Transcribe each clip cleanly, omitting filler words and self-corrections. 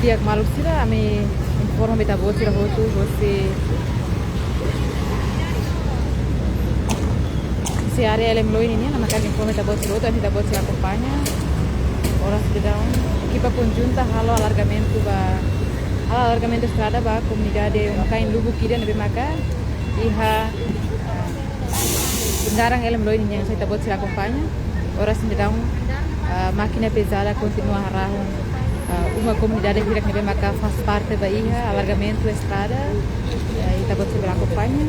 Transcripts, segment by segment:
Tiak malu sila, kami informa beta bos sila hotu, bosi si area elem loin ini, nama kami informa beta bos sila hotu, beta bos sila acompaña, orang sedang equipa conjunta halo alargamento estrada ba comunidade kain lubu kiri nabe maka iha bendarang elem loin ini yang saya bos sila acompaña, orang sedang máquina pesada continua harahun uma comunidade que nebe maka faz parte da iha alargamento estrada e tá você acompanha.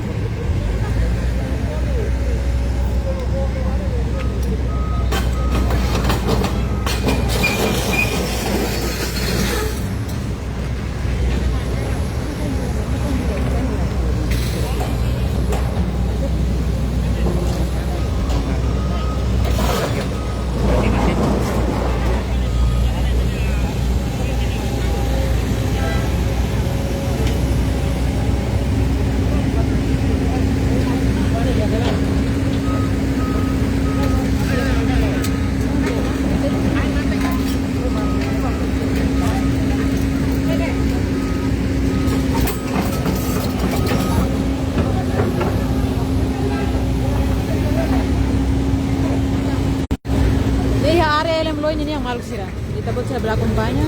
Ini yang malu sira. Kita buat saya beracompanha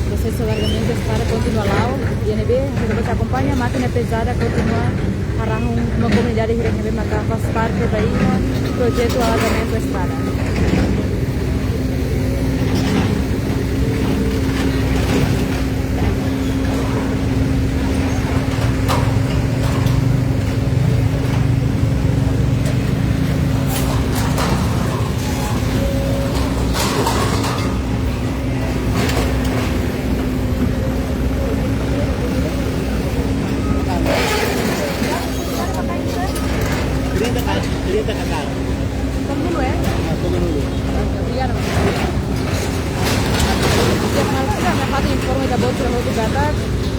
proses alargamento para continuar lá. E NB kita buat acompanha máquina pesada continua harang uma comunidade que NB maka faz parte da projeto alargamento estrada.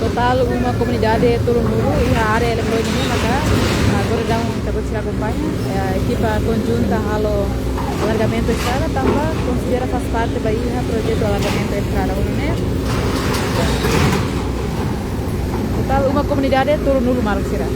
Total uma comunidade turun dulu iha area elem loin ini maka agora dá kita buat acompanha equipa conjunta halo alargamento estrada tambah considera faz parte da iha projeto alargamento estrada ini. Total uma comunidade turun dulu malu sira.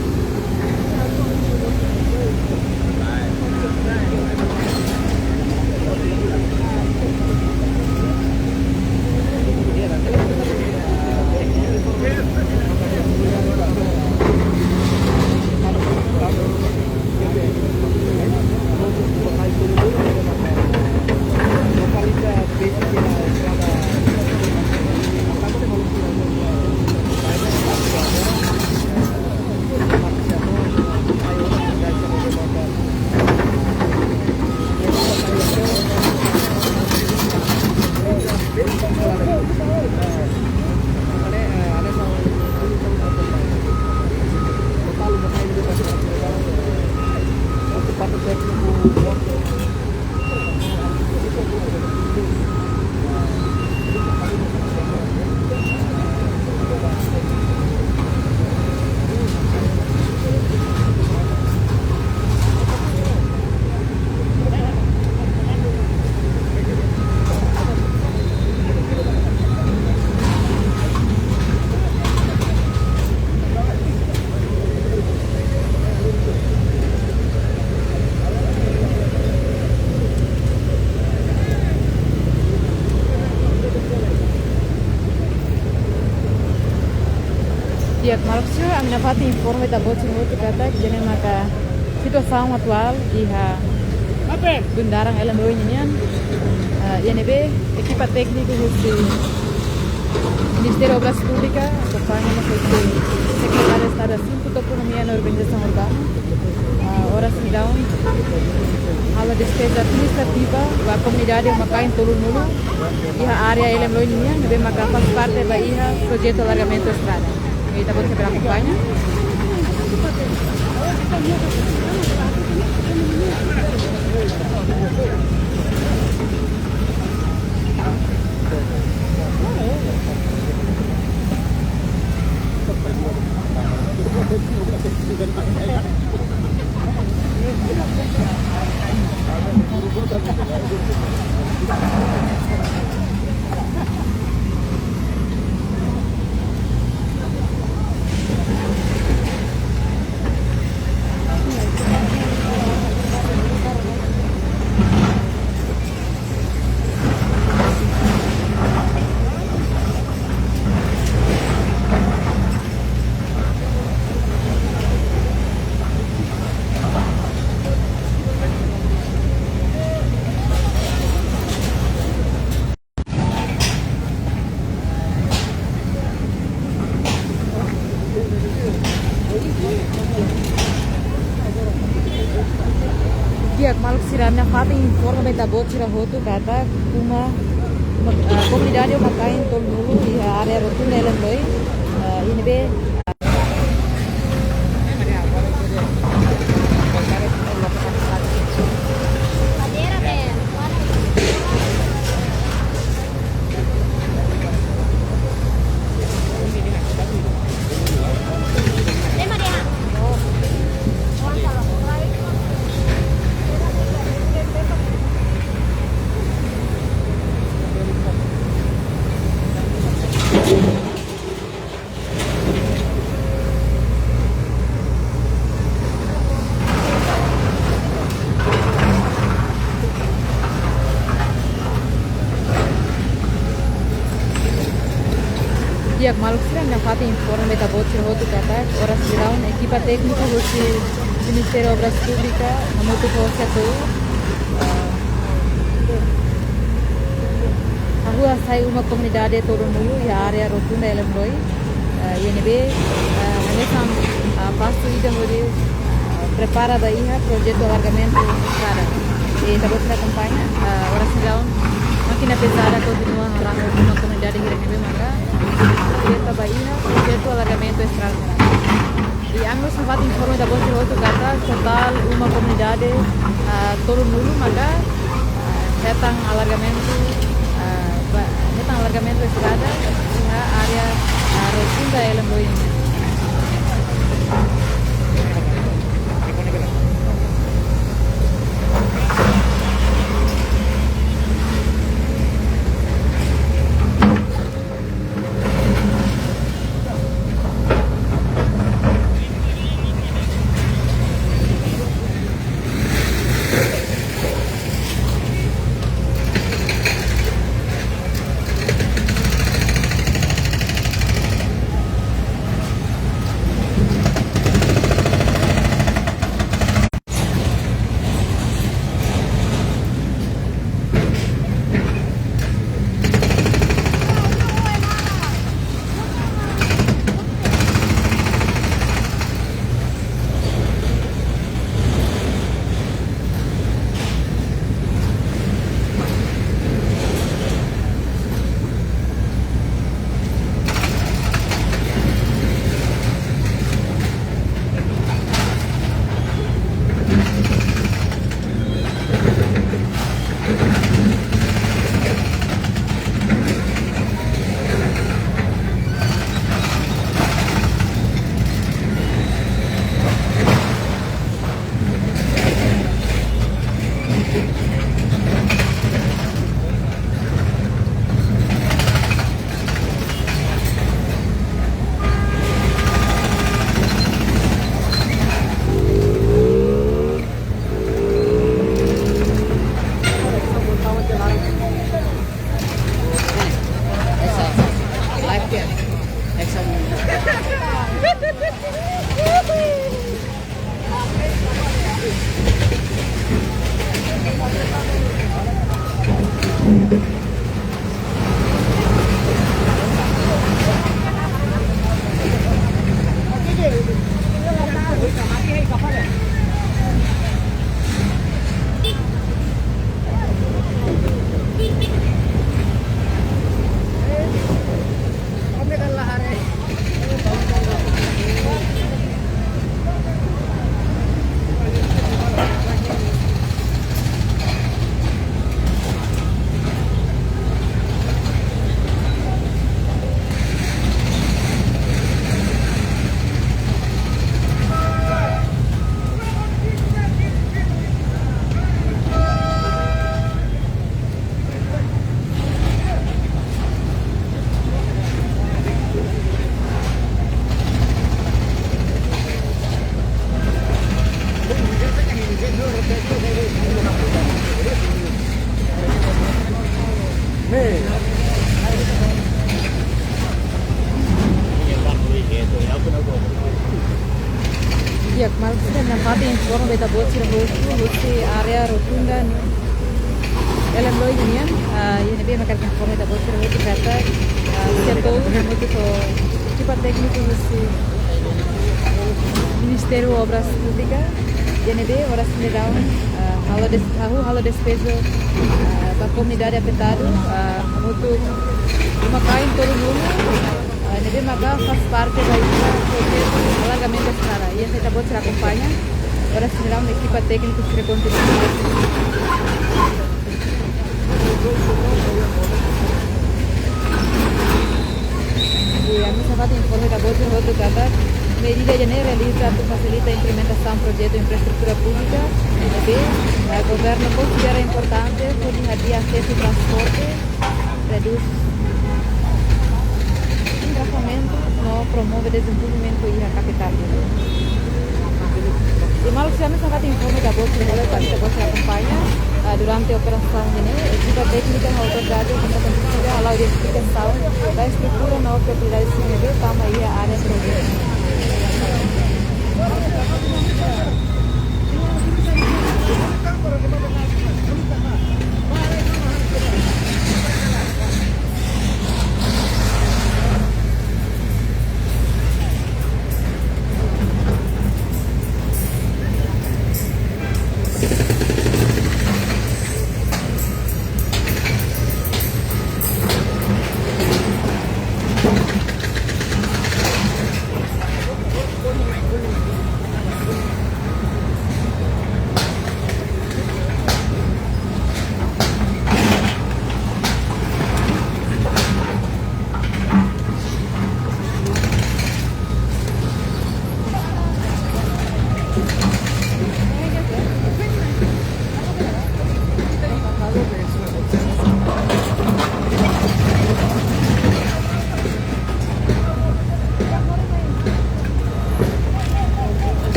Tiak Marxio, a minha parte informa da boa outro kata que jadi maka situação atual iha bundarang elem loin ini INB equipa técnica do Ministério Obras Públicas acompanha o secretário de Estado assim de Economia na Organização Urbana ora sedang ala despesa administrativa da comunidade Macain turun dulu iha area elem loin ini nebe maka faz parte da iha projeto alargamento estrada. Kita buat saya acompanha. parte informa da Bocira Roto, kata uma comunidade uma cain tolmulu e a área rotunda ela loi ini be Diak Malukran na parte informe da Bocira Roto, kata ora será uma equipa técnica do Ministério Obras Públicas, a moto a rua sai uma comunidade todo mundo e a área rotunda ela foi INB nessa passo ida muri prepara daí projeto alargamento cara e da Bocira campanha ora será máquina pesada continua halang uma comunidade que INB maka projeto Bahia projeto alargamento estrada e amo sahabat informe da Bocira Roto kata total uma comunidade todo mundo maka datang alargamento estrada na área rotunda ela foi Ya, kemarin kita nampak yang orang beta buat sih area rotunda nih. Dalam loy ini ini dia makan orang beta buat sih kata setiap itu cepat teknik itu Ministério Obras Públicas, ini dia orang sendiri halo despesa da comunidade afetada muito uma caem todo mundo nebe maga faz parte da projeto alargamento da estrada e essa acabou de se acompanha agora será uma equipa técnica que continua. E a missa vai informe da Bote Rodo Gata, medida de realiza que facilita a implementação do projeto de infraestrutura pública, o governo considera importante por dia acesso ao transporte, reduz engarrafamento, não promove desenvolvimento e a capital. E mal que a missa vai informe da Bote Rodo Gata, que você acompanha durante a operação ini, equipa técnica da autoridade competente a identificação da estrutura na propriedade civil também a área projeto.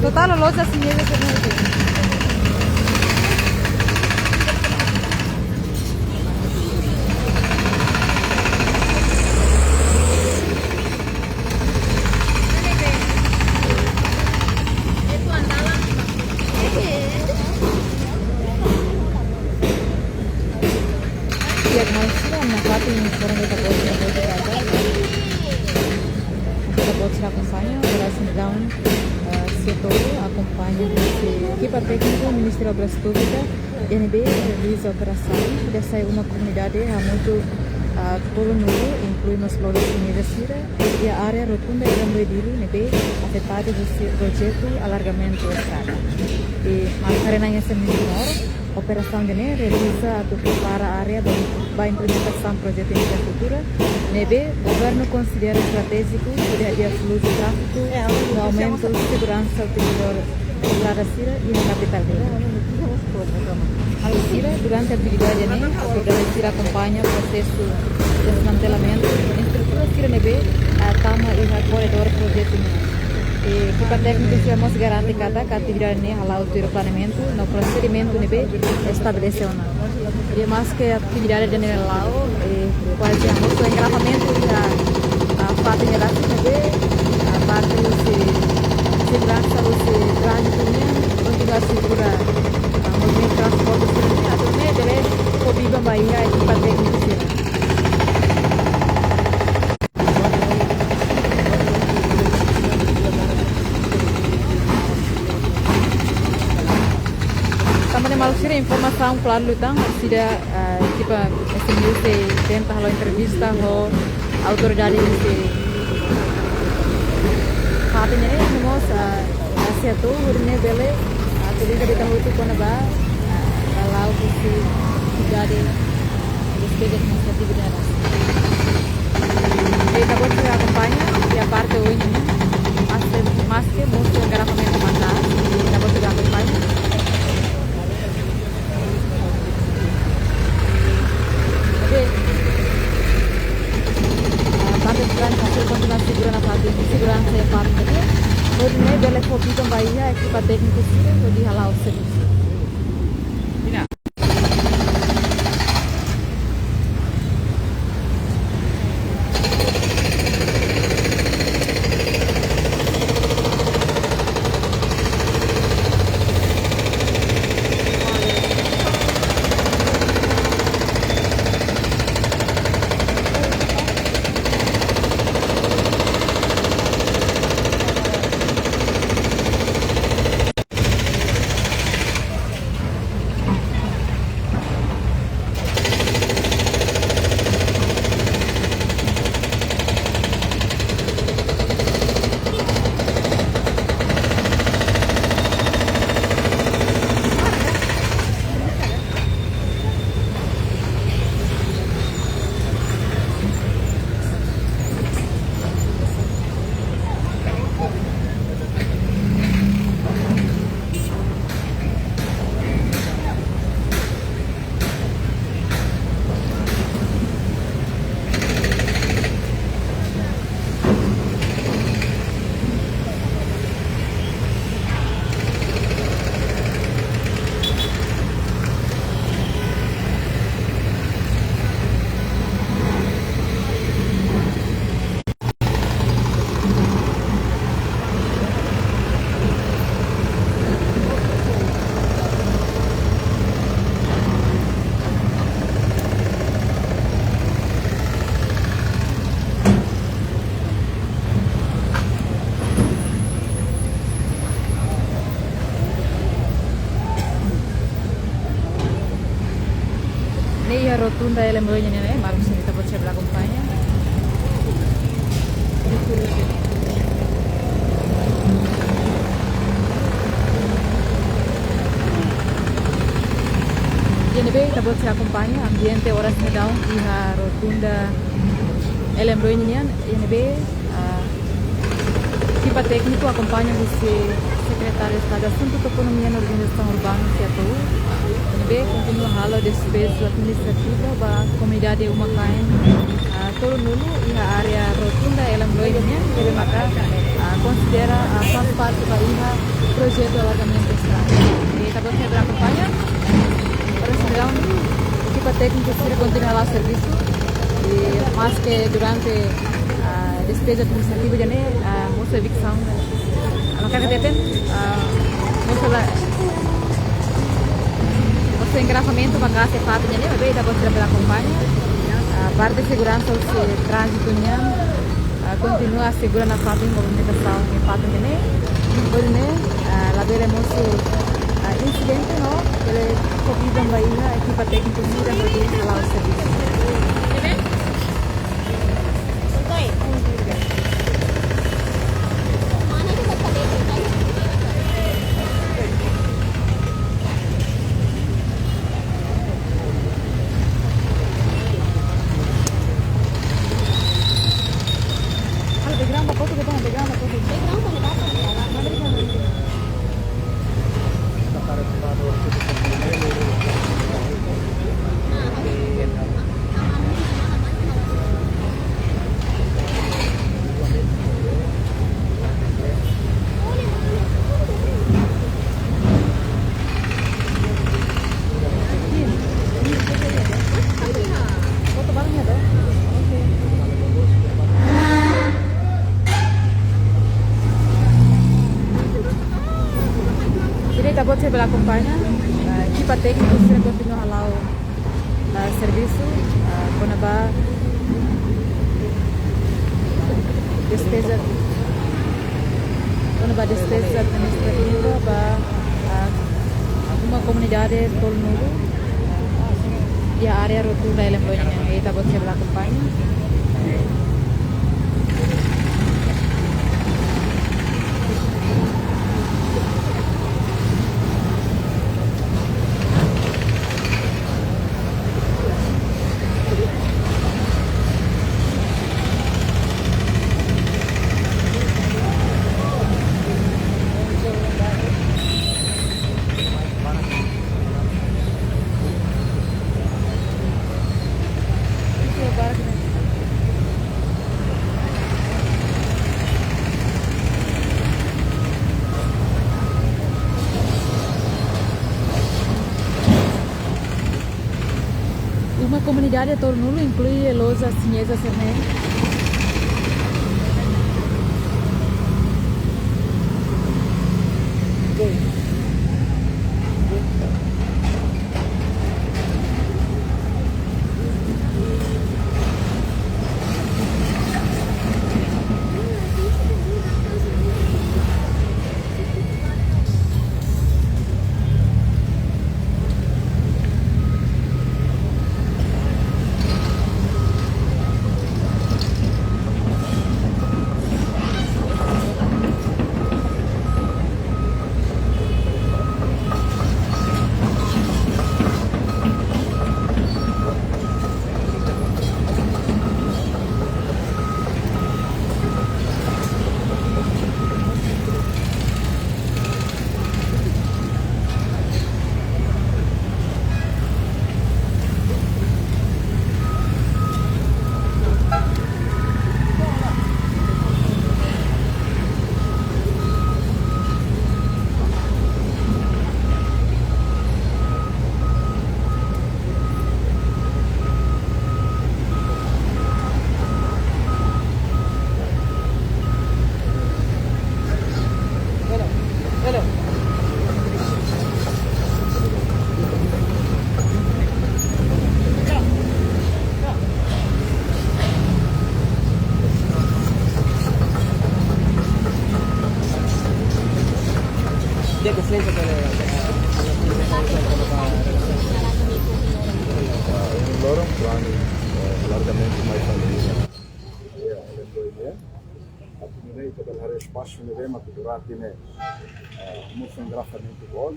Total loja sendiri sebenarnya. Acompanha a operação setor acompanha a equipa técnica do Ministério da Obras Públicas, NB realiza a operação dessa uma comunidade muito Polonuro, inclui nos lojas universitárias e a área rotunda e Ramboedilo, NB afetada do projeto alargamento da estrada. E Malcarenanha Seminor, a operação de realiza para a área da implementação do projeto de infraestrutura. NB, o governo considera estratégico poder haver fluxo de tráfego no aumento de segurança utilizador da estrada Sira e na capital dele. Sira, durante a atividade a autoridade Sira acompanha o processo de desmantelamento da estrutura Sira NB, a Tama e o corredor projeto. E a equipa técnica Sira mos garante que a atividade halal do planeamento no procedimento NB estabeleceu na. E mais que a atividade de lá quase o engarrafamento da parte de lá a parte de segurança do trânsito continua a segurar o movimento de transporte a turnê deve cobrir a Bahia a equipa técnica. Malusira informação claro lutang sida equipa SMU se tenta halo entrevista ho autoridade se katanya nemos asiatu urne bele tuliga di tahu tu kona ba kalau si dari despesa administrativa da e acabou de acompanhar e a parte hoje até más que mucho engarrafamiento más nada y la voz de la campaña. Parte plan hasil continuar segurança e parte dele. Hoje nem dele é fobido Bahia, equipa técnica sira, hoje halau o serviço. Ini rotunda ele moinha né, mas você está pode chegar acompanha. JNB está pode acompanha ambiente horas medão e a rotunda ele moinha JNB equipa técnico acompanha você secretário de Estado Assunto Economia na Organização Urbana CETU. JNB continua a halo despesa administrativa para a comunidade Umakain todo nulo e a área rotunda ela moinha ele maka considera faz parte da projeto de alargamento da estrada. E está pode acompanha para serão equipa técnica se continuar lá o serviço e mais que durante despesa administrativa já né moça evicção maka ketepen moça lá moça engarrafamento maka se fato já né bem da você pela companhia parte de segurança o trânsito né continua a segurar na fato em movimentação em fato já né hoje né lá veremos incidente no ele Covid em Bahia equipa técnica se reunir lá o serviço. Acabou de pela companhia, equipa técnica se continua lá o serviço, quando vai despesa administrativa para uma comunidade todo mundo e a área rotunda ela é acabou de pela companhia. Uma comunidade Tornulo inclui los chineses também. Loro plani largamente mais família. Atendei pelo hari espaço ne vema durante ne muito engraçamento bom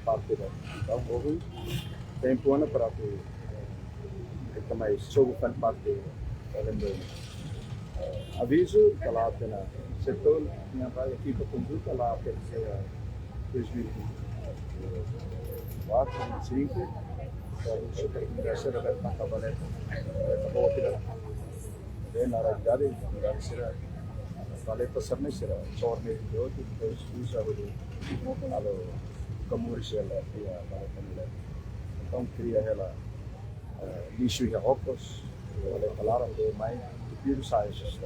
parte da então houve tempo ana para que também soube fan parte lembrei aviso que lá tem setor minha vai equipe conduta lá que seja 2004 2005 super terceira da cabaleta boa pilha bem na realidade será valeta serna será sorne de outro depois usa o alo comercial ya valeta mulher então cria ela lixo e roupas olha falar de mais de puro science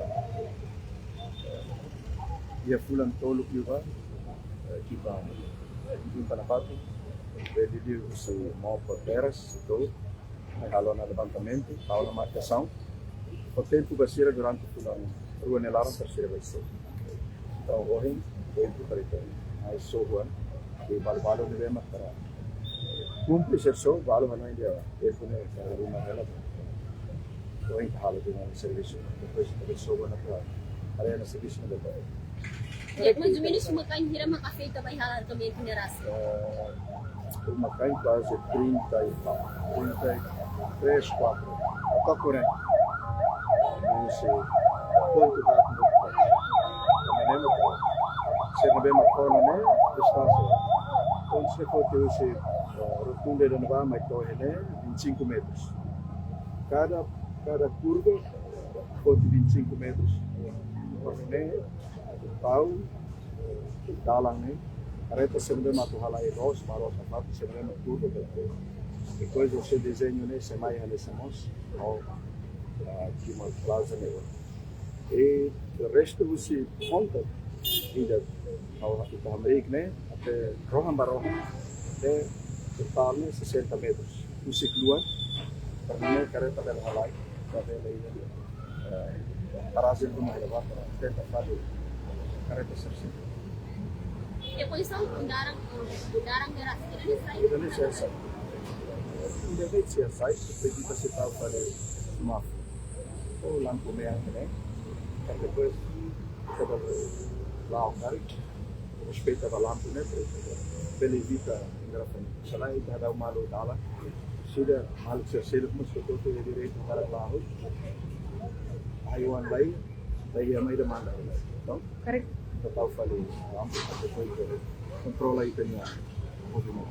e a fulan tolo que vai que vai para pato ele diz o mal para terras todoalo na levantamento ao na marcação o tempo vai ser durante o anelaram terceira vai ser então hoje foi para isso aí só bom e balbalo de bem para cumprir ser só valo não ainda é foi uma ela hoje halo de um serviço depois de só bom para área de serviço de depois mais ou menos uma canhira makafeita vai halar também com nerasa uma canha quase 33, 4 até corrente isso quanto dá também lembro se não bem uma forma né distância quando se for ter esse rotunda de nova mais torre né 25 metros cada curva pode 25 metros né pau dalang né careta sempre matu halai los maros sapato sempre curva depois você desenho né se mais alessamos ou que uma plaza né e o resto você conta ainda ao América né até Rohan Barro até total né 60 metros você keluar para careta del halai para aí para ser rumah levar para tentar fazer careta sersi depois são darang merah Indonesia sai Indonesia sai seperti kita tahu pada maaf lampu merah né depois kita lá kali respeita a lampu né pela evita engrafamento selain itu ada malu dala sudah malik sersi mas betul tu direito para lá haiwan lain daí a meio da manda então Correct. tahu falei lampu depois controla aí também movimento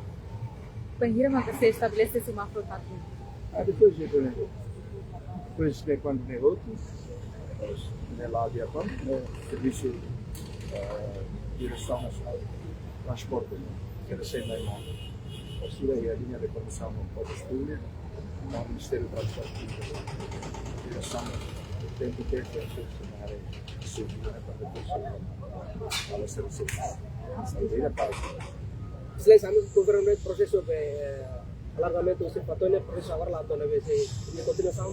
Pangira makasih estabelece semáforo aqui. depois quando negócio né lá de Japão né serviço direção nacional transporte que é sem mais nada a linha de condução não pode estudar o Ministério do Transporte Público, direção do tempo que é funcionário civil para depois para ser serviço. Ele é para Selain sama government proses sampai alargamento se patone proses agora lá toda vez e continuação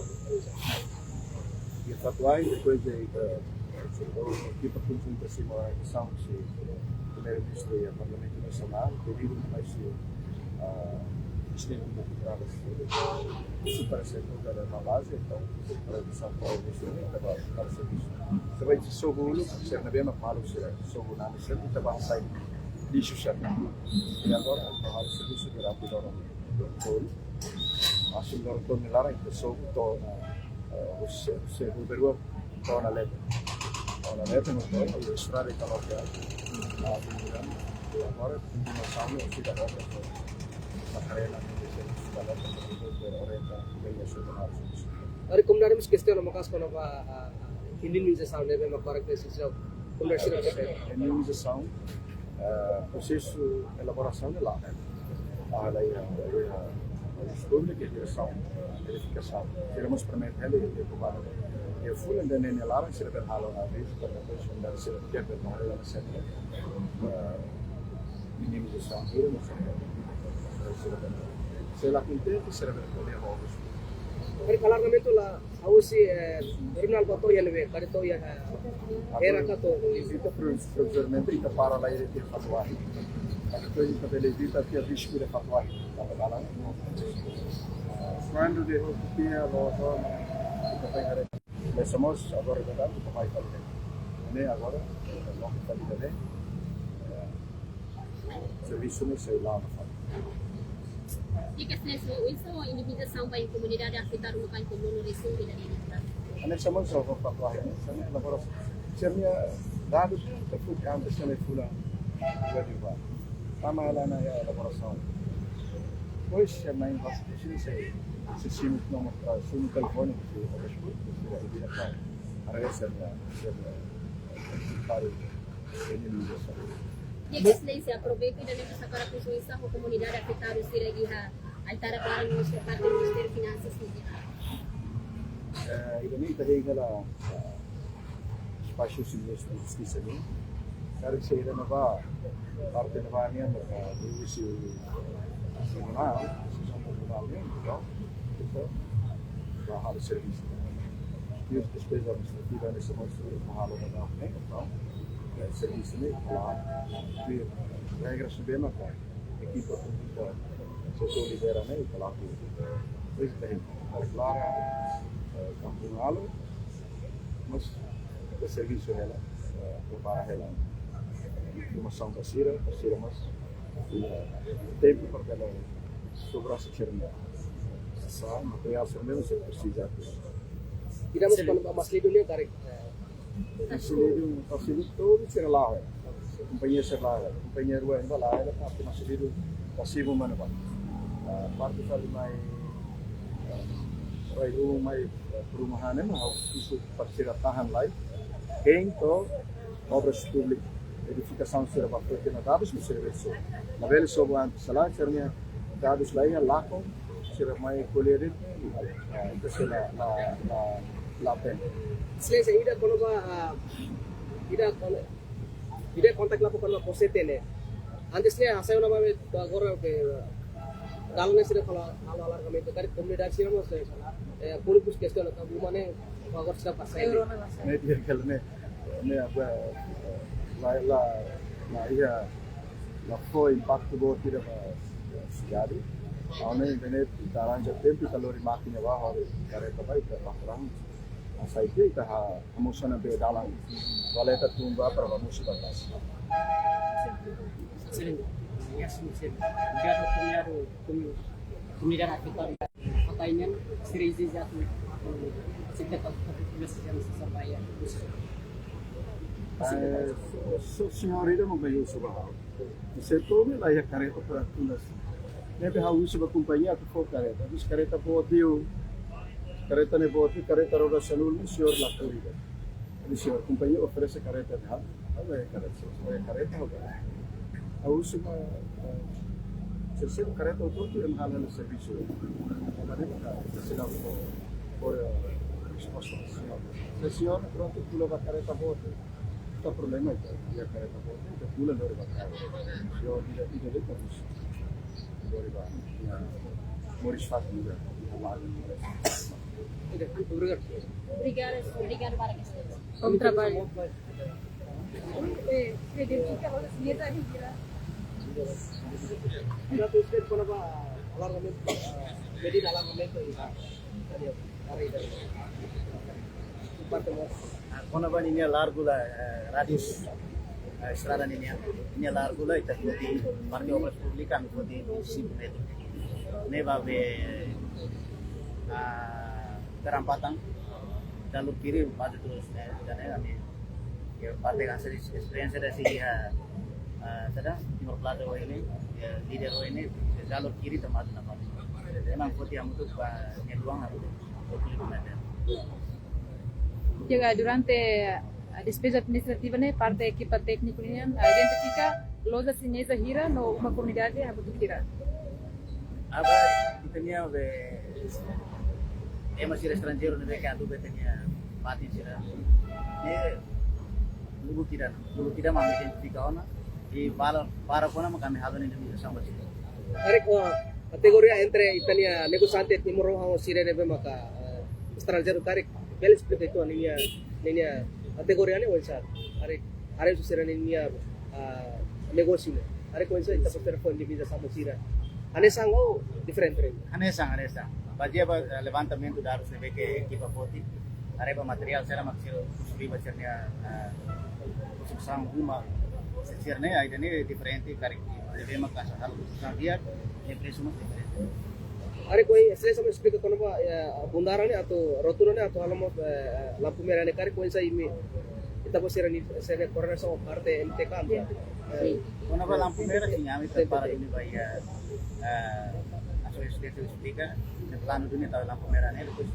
e tatuagem depois de o equipa conjunta assim uma edição se o primeiro-ministro e o Parlamento Nacional pediram mais sistema de entradas isso para ser colocada na base então para a edição para o investimento para o serviço se vai ser sobre o ser na mesma para o ser sobre o nome sempre vai sair lixo certo e agora o serviço de rapidão todo acho que não tonelada em pessoa to se berua to na letra não to e estrada e caloria agora continuação eu fico agora na carreira de da letra de orientar bem a sua hari kemudian mesti questão no caso quando a indenização deve uma característica comercial a indenização processo de elaboração de lá a lei a estudo que direção verificação teremos permitido e aprovado e o fundo de nenelar se deve halar na vez para depois fundar se deve não é na série minimização e não se lá contente se deve poder novos hari alargamento lá ausi terminal bato ya lebe kare to ya era ka to visita provisoriamente e para lá ele tem fatwa depois de fazer visita que a risco de fatwa quando de dia logo começamos agora verdade com mais qualidade né agora não qualidade serviço no celular Jika isso a indenização vai em comunidade afetar uma kan comum risco de identidade. Anexamos ao fatwa sama elaboração sebenarnya dados terfokus antes de fula berdua sama lá na elaboração pois chamar em vacinação se sim não mostrar o telefone que o respeito que ele está para essa para a indenização. Jika Excelência aproveita da nessa para a comunidade afetar os dirigir altara para o parte do Ministério de Finanças ini tadi kalau spasius Ministério de Justiça ni cara que seria nova parte nova ni mereka divisi nasional nasionalnya então hal serviço e as despesas administrativas nesse momento mahal na então serviço ni claro e regras bem marcadas equipa pública setor lidera ni claro isso tem clara campunalo mas o serviço ela prepara ela informação basira mas tempo para ela sobre a cerna só material sermeno se precisa tidak mesti kalau masli dunia tarik masih todo ser lá companhia ser lá companhia rua ainda lá ela parte masih itu passivo mana pak parte kali mai mai perumahan itu parceira tahan lá então obras públicas edificação será feita na dados no serviço na velha sobre antes lá será dados lá lá com será mai colher itu será la pen selain saya tidak kontak lapo kalau posete ne antisnya saya nama agora ke dalne sira kalau alargamento kari komunidade sira mas políticos questão da bumane agora está passando né dia que né apa lá ia lá foi impacto do tira cidade onde vem taranja tempo calor máquina wah cara também para orang sai que tá a moção na dalam valeta tumba para vamos batas Excelente. Biar comunidade afetar kota ini serius jatuh setiap petugas yang sesuai senhorita não veio sobre o setor me lá é careta para tunas nebe hau sobre companhia que for careta bis careta botiu careta ne botiu careta roda sanul senhor lá corrida o senhor companhia oferece careta de hal é careta hau sobre terceiro careta todo é mahal no serviço por risposta do senhor. Se o senhor pronto pula a careta bote, está problema e a careta bote, então pula não vai careta. O senhor ida de com isso. Agora vai. Moris faz lugar. Obrigado para que esteja. Bom trabalho. Satu step ko na ba alargamento, medida alargamento dari parte mo. Kona ba niya largo la radius estrada niya largo la ita di parte obras públicas di 5 metros. Neva be terampatan jalur kiri pada terus dan kami ya parte hasil experience dari sada timur plato ini leader ini jalur kiri tempat apa memang putih yang untuk nyeluang harus Llega durante a despesa administrativa, né, parte da equipa técnica, né, identifica los asignados a gira no uma comunidade a gira. Apa itanya be masih estrangeiro ne que atu betanya pati sira ne lugu tidak mami identifica ona di para kona kami habis ini sama sih. Arek kategoria entre Italia negociante timur hang sire nebe maka estrangeiro tarik bel split itu ninya kategoria ne wensa arek su sire ninya negosio arek wensa ita perform di bisa sama sira ane sango different rate Ane sang Bajia levantamento dados ne que equipa poti areba material será maxil subir bacernya sang uma secirne aí ne diferente cari deve makasa hal sang dia ne preço mas diferente Arek koi saya sama explica kono ba bundaran ne atau roturan ne atau alamo lampu merah ne kari koi sa imi ita po sira ni sere corona sa parte MTK Kona ba lampu merah sinyami para ini bahaya asal sudah explica el plano dunia tahu lampu merah ne terus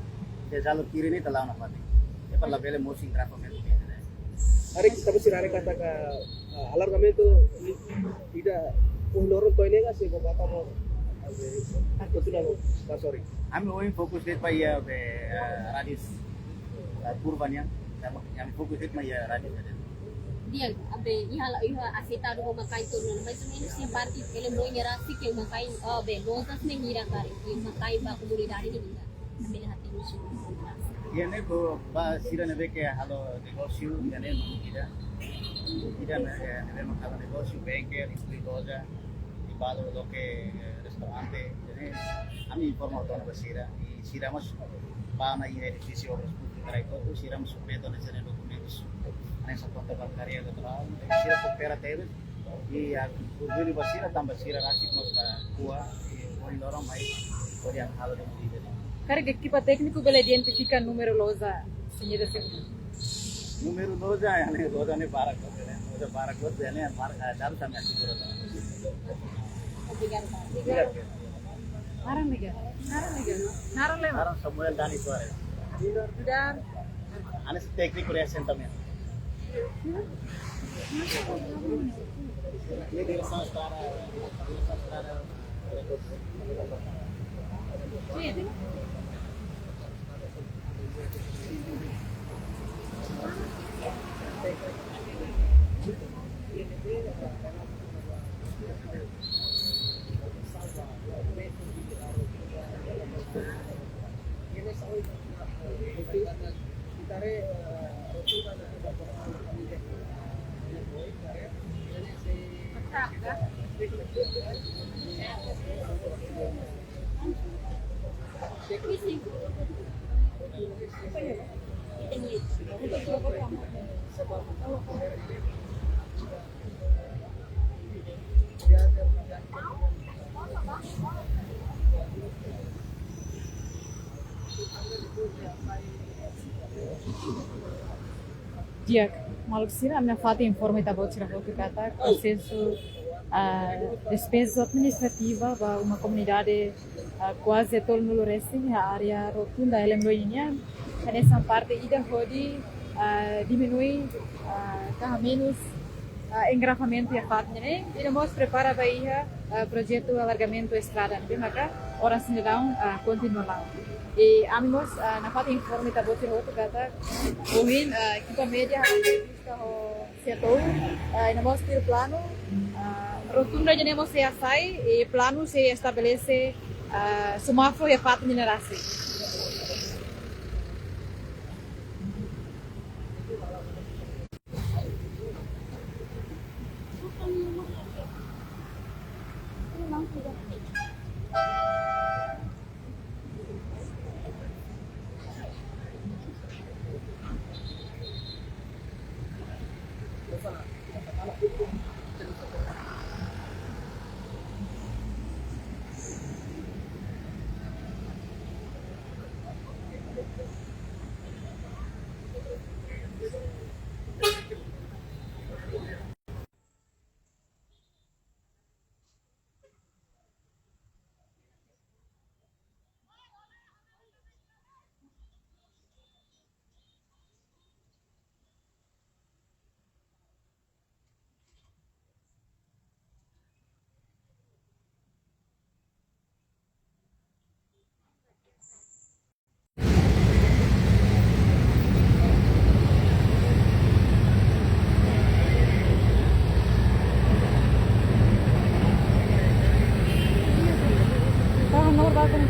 dia jalur kiri ni telah nak mati dia perlu beli motion traffic itu Arek tapi sira ne kata ka alargamento tidak lorong koi ne ga si ko kata mo atau tu nalo sorry kami oin fokus det pa ya be radius kurbannya yang fokus det ma ya radius Dia abe iha aceitado ko makai turno mas menos si parte ele mo nyara si que makai be losas me hira kare que makai ba comunidade ni hira abe hati musu ya ne ko ba sira ne be ke halo negosio ya ne tidak ne me halo negosio banker incluidosa di balo lo que restaurante jadi kami informal don basira y sira mas pa na edificio obras públicas itu sira mas supeto na sira documentos nessa conta bancária eleitoral, sira cooperativa e a Urbani Basira também sira rasik mas kuah e onde orang mais podiam hal de medida. Cara que equipa técnico bela identifica número losa senhora Número 2 ya ne losa ne para kot ne losa para kot ne dalam sampai seguro. Obrigado. Narang lagi. Sekarang Samuel Dani Suarez. Dan Ane teknik reaction también. Ini di Sastra. Dia, malu sih, a minha fata informa tá bom tirar foto kata processo despesa administrativa para uma comunidade quase todo no Loresi, a área rotunda ela melhoria, nessa parte ida pode diminuir menos engravamento e a fatnya, né? E nós prepara para ir projeto alargamento estrada, né? Maka orang sendirian continua lá. E amigos na parte informe tá botando outro kata, ohin kita media kita setor, e nós ter plano, rotunda já nemos se sai e plano se estabelece semáforo e a parte generasi. Nomor berapa? 73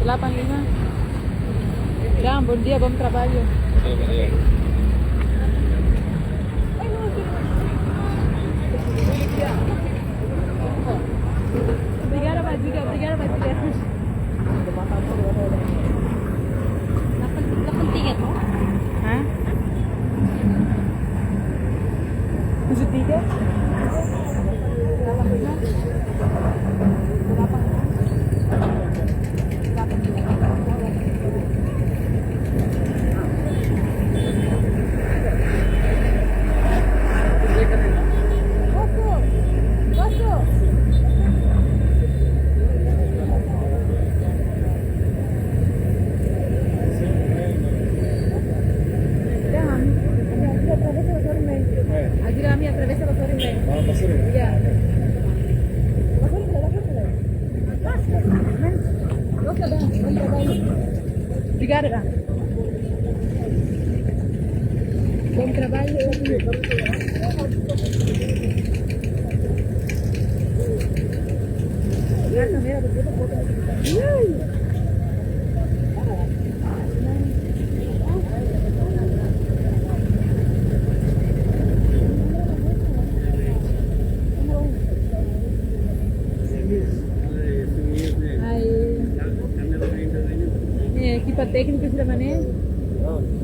85. Ya, bom dia, bom trabalho. Obrigada, Badika. Obrigada, Badika. Dapat tiket. Hah? 73 Obrigada. Bom trabalho. A câmera do equipa técnica sudah mana?